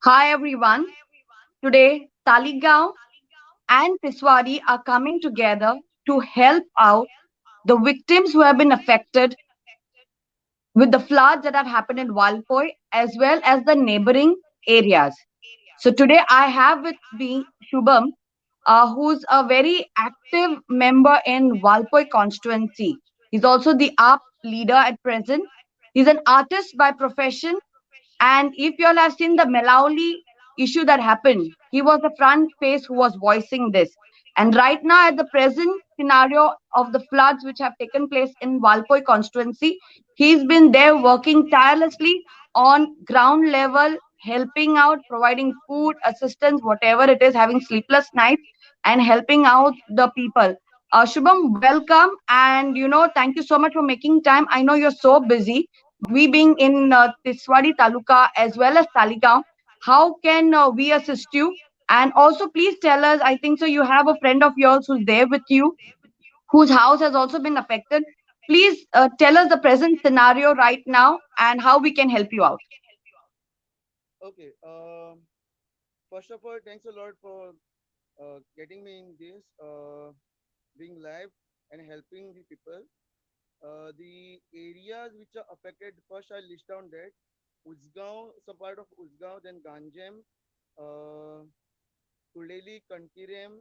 Hi everyone. Today, Taligaon and Tiswari are coming together to help out the victims who have been affected with the floods that have happened in Walpoi as well as the neighboring areas. So today I have with me Shubham, who's a very active member in Walpoi constituency. He's also the ARP leader at present. He's an artist by profession, and if you all have seen the Melauli issue that happened, he was the front face who was voicing this. And right now, at the present scenario of the floods which have taken place in Walpoi constituency, he's been there working tirelessly on ground level, helping out, providing food, assistance, whatever it is, having sleepless nights, and helping out the people. Shubham, welcome, and thank you so much for making time. I know you're so busy. We being in Tiswadi Taluka as well as Taligaon, how can we assist you? And also, please tell us. I think so. You have a friend of yours who's there with you, whose house has also been affected. Please tell us the present scenario right now and how we can help you out. Okay. First of all, thanks a lot for getting me in this, being live and helping the people. The areas which are affected, first I'll list down that Uzgaon, some part of Uzgaon, then Ganjem, uh, Tuleli, Kantirem,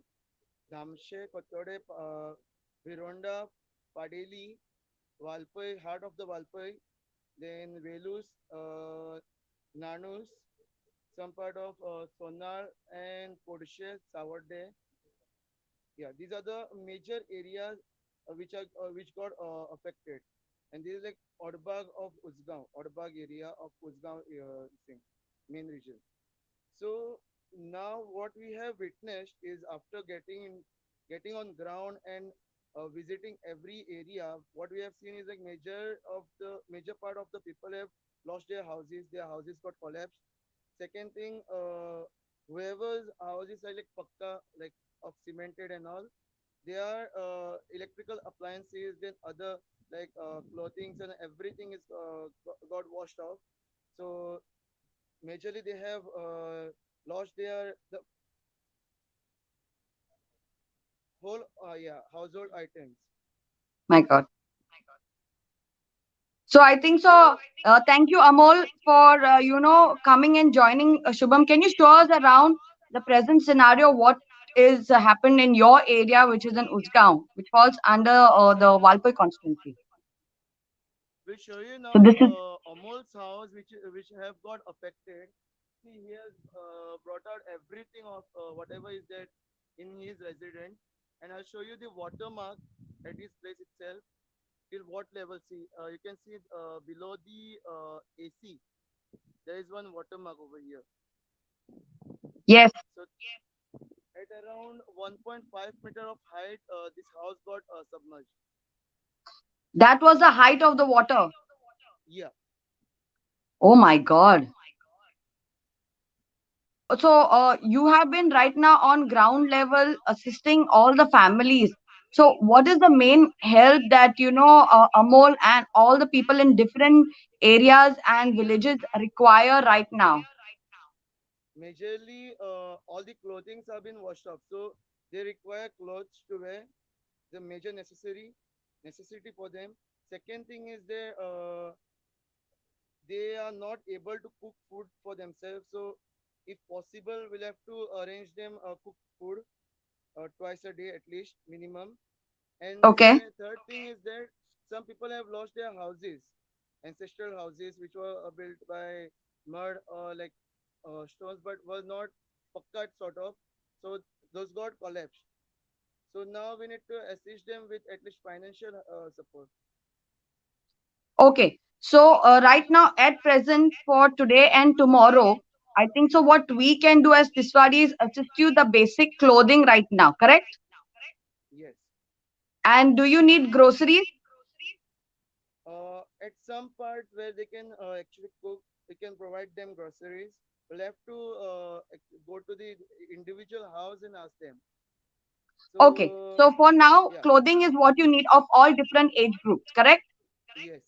Dhamshe, Kotode, Vironda, Padeli, Valpai, heart of the Valpai, then Velus, Nanus, some part of Sonar and Porsche, Savarde. Yeah, these are the major areas which got affected, and this is like Orbag area of Uzgaon thing, main region. So now what we have witnessed is after getting on ground and visiting every area, what we have seen is like major part of the people have lost their houses got collapsed. Second thing, whoever's houses are like pakka, like of cemented and all, their electrical appliances, then other like clothing and everything is got washed off. So majorly they have lost their the whole household items. My God. So I think so. Thank you, Amol, for coming and joining. Shubham, can you show us around the present scenario? What is happened in your area, which is in Uzgaon, which falls under the Walpoi constituency? We'll show you So now this is Amol's house, which have got affected. See, he has brought out everything of whatever is there in his residence, and I'll show you the watermark at his place itself. Till what level? See, you can see below the AC. There is one watermark over here. yes, So at around 1.5 meter of height, this house got submerged. that was the height of the water. Yeah. Oh my God. So you have been right now on ground level assisting all the families. So what is the main help that Amol and all the people in different areas and villages require right now? Majorly, all the clothings have been washed off, so they require clothes to wear. The major necessity for them. Second thing is they are not able to cook food for themselves. So, if possible, we'll have to arrange them cook food twice a day at least minimum. And Okay. third thing is that some people have lost their houses, ancestral houses, which were built by mud or like stones, but was not pakkat sort of. So those got collapsed. So now we need to assist them with at least financial support. Okay. So right now, at present, for today and tomorrow, I think so. What we can do as Tiswadi is assist you the basic clothing right now. Correct? Yes. And do you need groceries? At some part where they can actually cook, we can provide them groceries. We'll have to go to the individual house and ask them. Okay. So So for now, yeah, clothing is what you need of all different age groups. Correct? yes.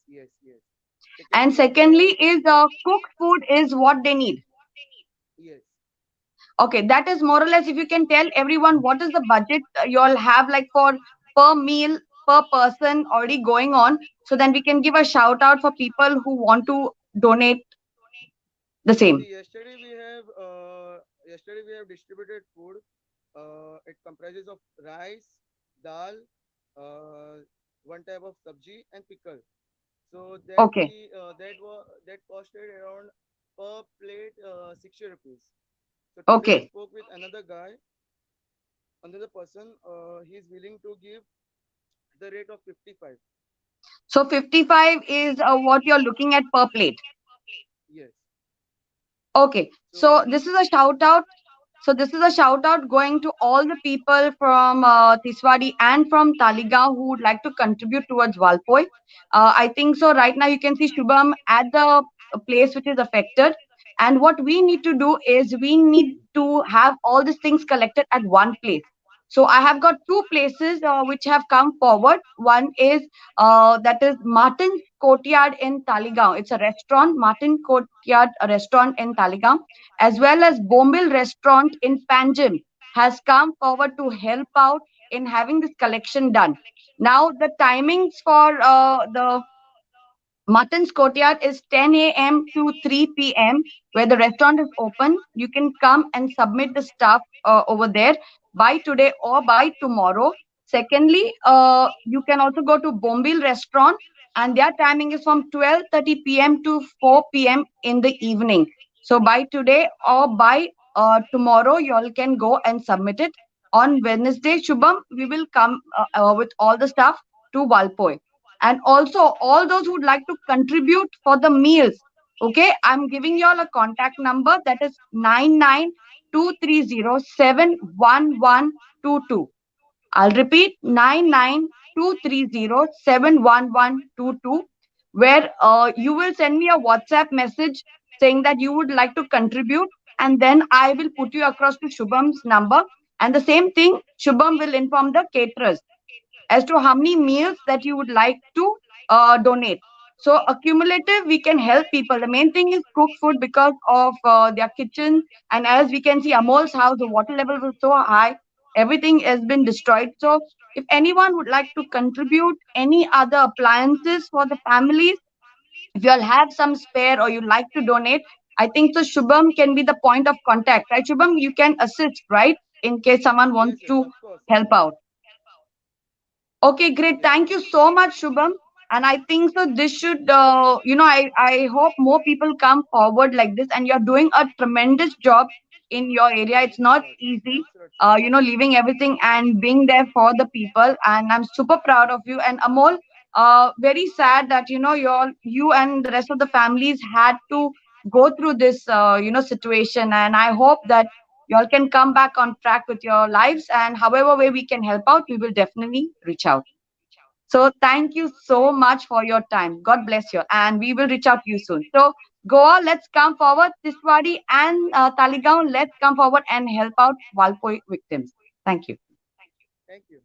And Secondly, secondly is yeah, cooked food is what they need. yes. Okay, that is more or less. If you can tell everyone what is the budget you all have like for per meal per person already going on, so then we can give a shout out for people who want to donate the See, same. yesterday we have distributed food. It comprises of rice, dal, uh, one type of sabji and pickle. So Okay, that costed around per plate 60 rupees. So today I okay. spoke with another person. He is willing to give the rate of 55. So 55 is what you're looking at per plate. Yes. Okay, so So this is a shout out. So this is a shout out going to all the people from Tiswadi and from Taligaon who would like to contribute towards Valpoi. I think so. Right now you can see Shubham at the place which is affected. And what we need to do is we need to have all these things collected at one place. So I have got two places which have come forward. One is that is Martin's Courtyard in Taligaon. It's a restaurant, Martin Courtyard a restaurant in Taligaon, as well as Bombil restaurant in Panjim has come forward to help out in having this collection done. Now the timings for the Mutton's Courtyard is 10 a.m. to 3 p.m., where the restaurant is open. You can come and submit the stuff over there by today or by tomorrow. Secondly, you can also go to Bombil restaurant, and their timing is from 12:30 p.m. to 4 p.m. in the evening. So by today or by tomorrow, you all can go and submit it. On Wednesday, Shubham, we will come with all the stuff to Valpoi. And also all those who would like to contribute for the meals, okay, I'm giving you all a contact number that is 9923071122. I'll repeat 9923071122, where you will send me a WhatsApp message saying that you would like to contribute, and then I will put you across to Shubham's number. And the same thing, Shubham will inform the caterers as to how many meals that you would like to donate. So accumulative, we can help people. The main thing is cook food because of their kitchen. And as we can see, Amol's house, the water level was so high, everything has been destroyed. So if anyone would like to contribute any other appliances for the families, if you all have some spare or you like to donate, I think so Shubham can be the point of contact, right? Shubham, you can assist, right? In case someone yes, wants yes, to of course, of help course. out. Okay, great. Yes, Thank yes. you so much, Shubham. And I think so. This should, I hope more people come forward like this. And you're doing a tremendous job in your area. It's Thanks a not lot. easy, Thanks a lot, Shruti. leaving everything and being there for the people. And I'm super proud of you. And Amol, very sad that you and the rest of the families had to go through this, situation. And I hope that you all can come back on track with your lives, and however way we can help out, we will definitely reach out. So thank you so much for your time. God bless you, and we will reach out to you soon. So Goa, let's come forward. Tiswadi and Taligaon, let's come forward and help out Walpoi victims. Thank you. Thank you.